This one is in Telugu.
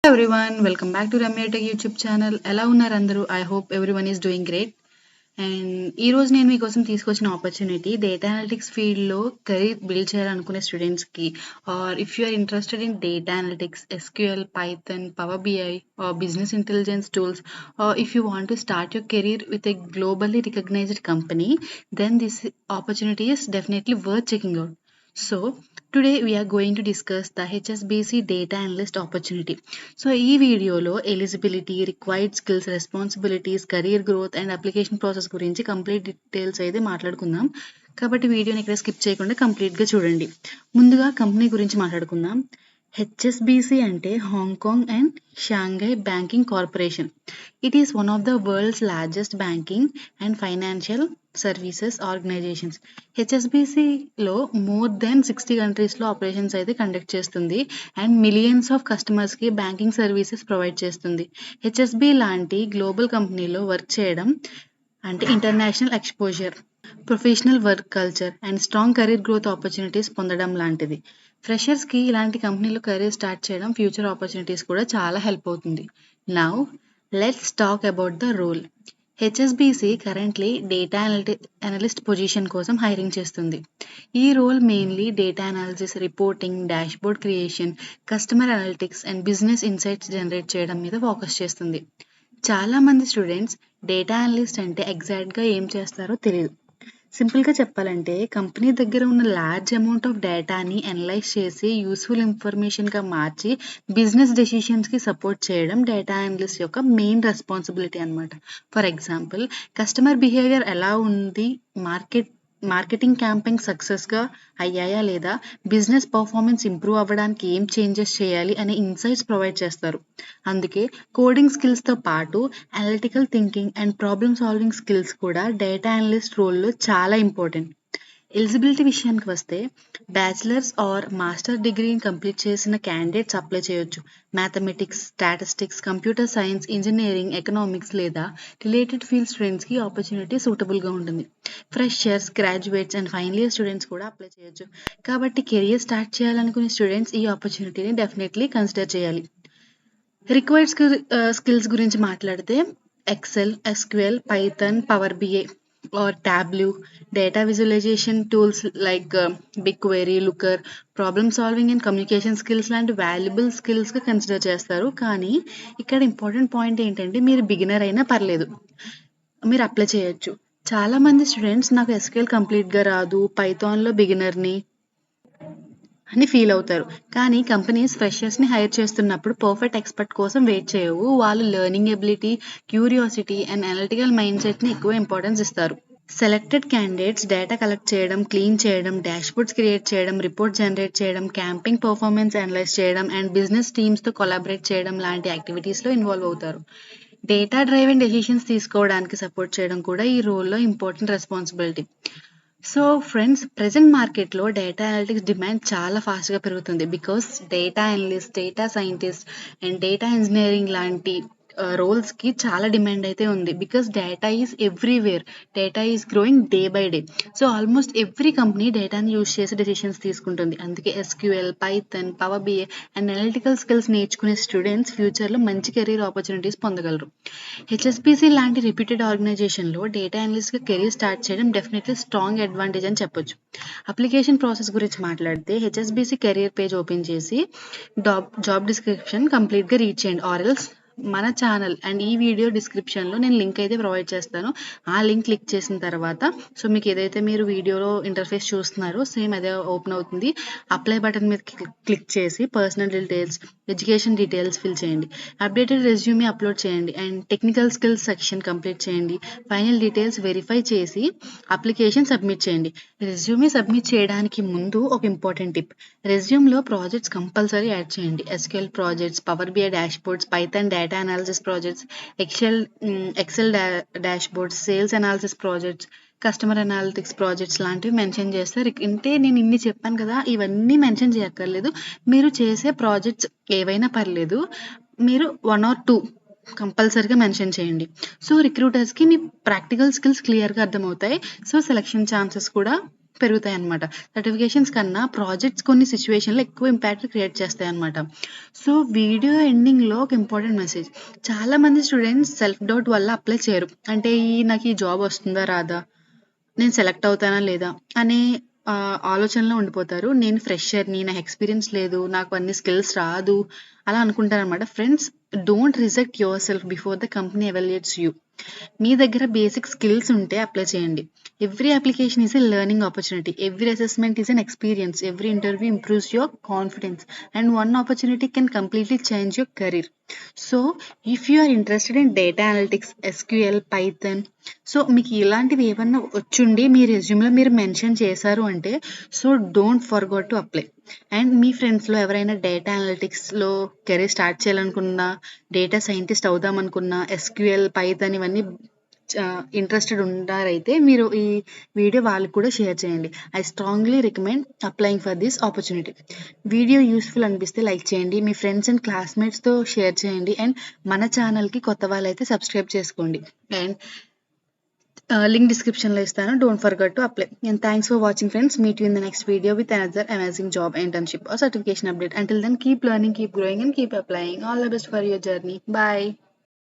Everyone, welcome back to Ramya Tech YouTube channel. ఎలా ఉన్నారు అందరూ? I hope everyone is doing great. And ఈ రోజు నేను మీకోసం తీసుకొచ్చిన ఆపర్చునిటీ డేటా అనలిటిక్స్ ఫీల్డ్లో కెరీర్ బిల్డ్ చేయాలనుకునే స్టూడెంట్స్కి, or if you are interested in data analytics, SQL, Python, power BI, or business intelligence tools, or if you want to start your career with a globally recognized company, then this opportunity is definitely worth checking out. So today we are going to discuss the HSBC data analyst opportunity. So ఈ వీడియోలో eligibility, required skills, responsibilities, career growth and application process గురించి కంప్లీట్ డీటెయిల్స్ అయితే మాట్లాడుకుందాం. కాబట్టి వీడియోని ఇక్కడ స్కిప్ చేయకుండా కంప్లీట్గా చూడండి. ముందుగా కంపెనీ గురించి మాట్లాడుకుందాం. హెచ్ఎస్బిసి అంటే Hong Kong and Shanghai banking corporation. It is one of the world's largest banking and financial services organisations. హెచ్ఎస్బిసిలో మోర్ దెన్ 60 కంట్రీస్లో ఆపరేషన్స్ అయితే కండక్ట్ చేస్తుంది అండ్ మిలియన్స్ ఆఫ్ కస్టమర్స్కి బ్యాంకింగ్ సర్వీసెస్ ప్రొవైడ్ చేస్తుంది. హెచ్ఎస్బి లాంటి గ్లోబల్ కంపెనీలో వర్క్ చేయడం అంటే international exposure, professional work culture and strong career growth opportunities పొందడం లాంటిది. ఫ్రెషర్స్కి ఇలాంటి కంపెనీలో కెరీర్ స్టార్ట్ చేయడం ఫ్యూచర్ ఆపర్చునిటీస్ కూడా చాలా హెల్ప్ అవుతుంది. Now let's talk about the role. HSBC currently data analyst position కోసం హైరింగ్ చేస్తుంది. ఈ role mainly data analysis, reporting, dashboard creation, customer analytics and business insights generate చేయడం మీద ఫోకస్ చేస్తుంది. చాలామంది స్టూడెంట్స్ డేటా అనలిస్ట్ అంటే ఎగ్జాక్ట్గా ఏం చేస్తారో తెలియదు. సింపుల్గా చెప్పాలంటే కంపెనీ దగ్గర ఉన్న లార్జ్ అమౌంట్ ఆఫ్ డేటాని అనలైజ్ చేసి యూస్ఫుల్ ఇన్ఫర్మేషన్గా మార్చి బిజినెస్ డెసిషన్స్కి సపోర్ట్ చేయడం డేటా అనలిస్ట్ యొక్క మెయిన్ రెస్పాన్సిబిలిటీ అనమాట. ఫర్ ఎగ్జాంపుల్, కస్టమర్ బిహేవియర్ ఎలా ఉంది, మార్కెటింగ్ క్యాంపెయిన్ సక్సెస్గా అయ్యాయా లేదా, బిజినెస్ పర్ఫార్మెన్స్ ఇంప్రూవ్ అవ్వడానికి ఏం చేంజెస్ చేయాలి అనే ఇన్సైట్స్ ప్రొవైడ్ చేస్తారు. అందుకే కోడింగ్ స్కిల్స్తో పాటు analytical thinking and problem solving skills కూడా డేటా అనలిస్ట్ రోల్లో చాలా ఇంపార్టెంట్. ఎలిజిబిలిటీ విషయానికి వస్తే బ్యాచిలర్స్ ఆర్ మాస్టర్ డిగ్రీని కంప్లీట్ చేసిన క్యాండిడేట్స్ అప్లై చేయొచ్చు. Mathematics, statistics, computer science, engineering, economics లేదా రిలేటెడ్ ఫీల్డ్ స్టూడెంట్స్కి ఆపర్చునిటీ సూటబుల్గా ఉంటుంది. Freshers, graduates and final year students కూడా అప్లై చేయొచ్చు. కాబట్టి కెరియర్ స్టార్ట్ చేయాలనుకునే స్టూడెంట్స్ ఈ ఆపర్చునిటీని డెఫినెట్లీ కన్సిడర్ చేయాలి. రిక్వైర్డ్ స్కిల్స్ గురించి మాట్లాడితే Excel, SQL, Python, power BI are Tableau, data visualisation tools like BigQuery, Looker, problem solving and communication skills లాంటి వాల్యుబుల్ స్కిల్స్గా కన్సిడర్ చేస్తారు. కానీ ఇక్కడ ఇంపార్టెంట్ పాయింట్ ఏంటంటే మీరు బిగినర్ అయినా పర్లేదు, మీరు అప్లై చేయొచ్చు. చాలామంది స్టూడెంట్స్ నాకు ఎస్క్యూఎల్ కంప్లీట్గా రాదు, పైథాన్లో బిగినర్ని అని ఫీల్ అవుతారు. కానీ కంపెనీస్ ఫ్రెషర్స్ని హైర్ చేస్తున్నప్పుడు పర్ఫెక్ట్ ఎక్స్పర్ట్ కోసం వెయిట్ చేయవు. వాళ్ళు learning ability, curiosity and analytical mind సెట్ని ఎక్కువ ఇంపార్టెన్స్ ఇస్తారు. సెలెక్టెడ్ క్యాండిడేట్స్ డేటా కలెక్ట్ చేయడం, క్లీన్ చేయడం, డాష్బోర్డ్స్ క్రియేట్ చేయడం, రిపోర్ట్ జనరేట్ చేయడం, క్యాంపింగ్ పర్ఫార్మెన్స్ అనలైజ్ చేయడం అండ్ బిజినెస్ టీమ్స్తో కొలాబరేట్ చేయడం లాంటి యాక్టివిటీస్లో ఇన్వాల్వ్ అవుతారు. డేటా డ్రైవెన్ డెసిషన్స్ తీసుకోవడానికి సపోర్ట్ చేయడం కూడా ఈ రోల్లో important responsibility. So friends, present మార్కెట్లో డేటా అనలిటిక్స్ డిమాండ్ చాలా ఫాస్ట్గా పెరుగుతుంది. Because data analyst, data scientist and data engineering లాంటి రోల్స్కి చాలా డిమాండ్ అయితే ఉంది. Because data is everywhere, data is growing day by day. So almost every company డేటాని యూజ్ చేసి డెసిషన్స్ తీసుకుంటుంది. అందుకే SQL, Python, power BI and analytical skills నేర్చుకునే స్టూడెంట్స్ ఫ్యూచర్లో మంచి కెరీర్ ఆపర్చునిటీస్ పొందగలరు. హెచ్ఎస్బిసి లాంటి రిప్యూటెడ్ ఆర్గనైజేషన్లో డేటా అనలిస్ట్గా కెరీర్ స్టార్ట్ చేయడం డెఫినెట్లీ స్ట్రాంగ్ అడ్వాంటేజ్ అని చెప్పొచ్చు. అప్లికేషన్ ప్రాసెస్ గురించి మాట్లాడితే హెచ్ఎస్బిసి కెరీర్ పేజ్ ఓపెన్ చేసి జాబ్ డిస్క్రిప్షన్ కంప్లీట్గా రీడ్ చేయండి. ఆర్ఎల్స్ మన ఛానల్ అండ్ ఈ వీడియో డిస్క్రిప్షన్లో నేను లింక్ అయితే ప్రొవైడ్ చేస్తాను. ఆ లింక్ క్లిక్ చేసిన తర్వాత సో మీకు ఏదైతే మీరు వీడియోలో ఇంటర్ఫేస్ చూస్తున్నారో సేమ్ అదే ఓపెన్ అవుతుంది. అప్లై బటన్ మీద క్లిక్ చేసి personal details, education details fill చేయండి. అప్డేటెడ్ రెజ్యూమే అప్లోడ్ చేయండి and technical skills section complete చేయండి. ఫైనల్ డీటెయిల్స్ వెరిఫై చేసి అప్లికేషన్ సబ్మిట్ చేయండి. రెజ్యూమే సబ్మిట్ చేయడానికి ముందు ఒక ఇంపార్టెంట్ టిప్, రెజ్యూమ్లో ప్రాజెక్ట్స్ కంపల్సరీ యాడ్ చేయండి. SQL projects, power BI dashboards, Python data analysis projects, Excel dashboards, sales analysis projects, customer analytics projects లాంటివి మెన్షన్ చేస్తారు. అంటే నేను ఇన్ని చెప్పాను కదా, ఇవన్నీ మెన్షన్ చేయక్కర్లేదు. మీరు చేసే ప్రాజెక్ట్స్ ఏవైనా పర్లేదు, మీరు 1 or 2 కంపల్సరీగా మెన్షన్ చేయండి. సో రిక్రూటర్స్కి మీ ప్రాక్టికల్ స్కిల్స్ క్లియర్గా అర్థమవుతాయి. సో సెలక్షన్ ఛాన్సెస్ కూడా పెరుగుతాయి అన్నమాట. సర్టిఫికేషన్స్ కన్నా ప్రాజెక్ట్స్ కొన్ని సిట్యుయేషన్‌లో ఎక్కువ ఇంపాక్ట్ క్రియేట్ చేస్తాయన్నమాట. సో, వీడియో ఎండింగ్‌లో ఒక ఇంపార్టెంట్ మెసేజ్. చాలామంది స్టూడెంట్స్ సెల్ఫ్ డౌట్ వల్ల అప్లై చేయరు. అంటే నాకు ఈ జాబ్ వస్తుందా? రాదా? నేను సెలెక్ట్ అవుతానా? లేదా? అనే ఆలోచనలో ఉండిపోతారు. నేను ఫ్రెషర్‌ని, నాకు ఎక్స్‌పీరియన్స్ లేదు, నాకు అన్ని స్కిల్స్ రాదు అలా అనుకుంటారనమాట. Friends, don't reject yourself before the company evaluates you. మీ దగ్గర బేసిక్ స్కిల్స్ ఉంటే అప్లై చేయండి. Every application is a learning opportunity. Every assessment is an experience. Every interview improves your confidence. And one opportunity can completely change your career. So, if you are interested in data analytics, SQL, Python, so మీకు ఇలాంటివి ఏమన్నా వచ్చుండి మీ రెజ్యూమ్‌లో మీరు మెన్షన్ చేశారు అంటే, so don't forget to apply. And మీ ఫ్రెండ్స్‌లో ఎవరైనా డేటా అనలిటిక్స్‌లో కెరీర్ స్టార్ట్ చేయాలనుకున్నా, డేటా సైంటిస్ట్ అవుదామనుకున్నా, ఎస్‌క్యూఎల్, పైథాన్ ఇవన్నీ ఇంట్రెస్టెడ్ ఉన్నారైతే మీరు ఈ వీడియో వాళ్ళకి కూడా షేర్ చేయండి. I strongly recommend applying for this opportunity. Video useful అనిపిస్తే లైక్ చేయండి, మీ ఫ్రెండ్స్ అండ్ క్లాస్మేట్స్తో షేర్ చేయండి, అండ్ మన ఛానల్కి కొత్త వాళ్ళైతే సబ్స్క్రైబ్ చేసుకోండి. అండ్ లింక్ డిస్క్రిప్షన్లో ఇస్తాను. Don't forget to apply. And thanks for watching friends. Meet you in the next video with another amazing job, internship or certification update. Until then, keep learning, keep growing and keep applying. All the best for your journey. Bye.